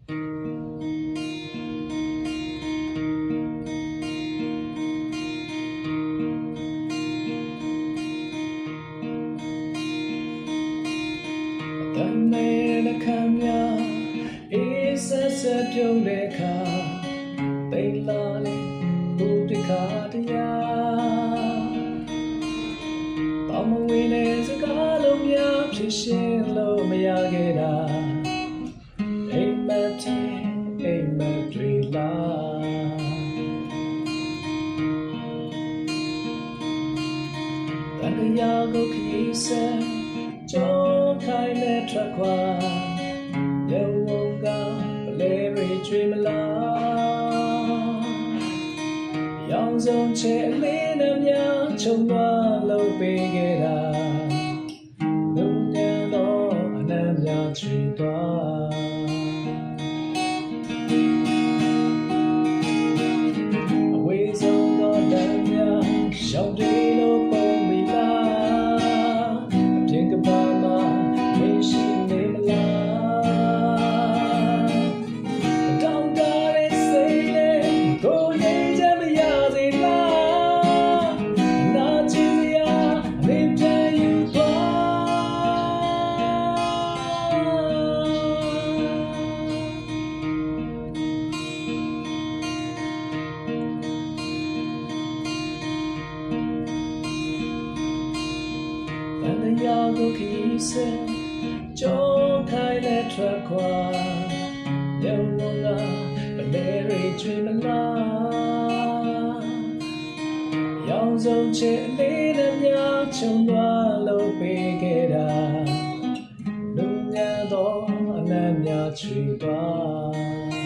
တမဲနှခမ်းများအေးဆက်ဆက်ပြုံးတဲ့အခါပိတ်လာလေဘုဒ္ဓခါတရားပေါမဝင်တဲ့စကားလုံးများဖြစ်ရှင်းလို့မရခဲ့တာအိမ်မက်တင်အိမ်မက်တွေလားတန်တရားကိုခရီးဆက်ကြောခိုင်တဲ့ထွက်ခွာရုံဝကပလဲရီချွေမလားရောင်စုံချဲအလေးနဲ့များချုံသွားလို့ပေးခဲ့တာလုံညံတော့အနံ့များချွေသွားအဝေးဆုံးတော့တန်များရောက်တယ်လို့ပုံမိလားအပြင်ကဘာမှာဝင်းရှိနေမလားတောင်းတတဲ့စိတ်နဲ့ကိုယ်ရင်ချမရစေလားနာချင်စရာအလင်းပြန်ယူတရားကိုခရီးဆက်ကြောခိုင်တဲ့ထွက်ခွာရုံဝကပလဲရီချွေမလားရောင်စုံချဲအလေးနဲ့များချုံသွားလို့ပေးခဲ့တာလူညံတော့အနံ့များချွေသွား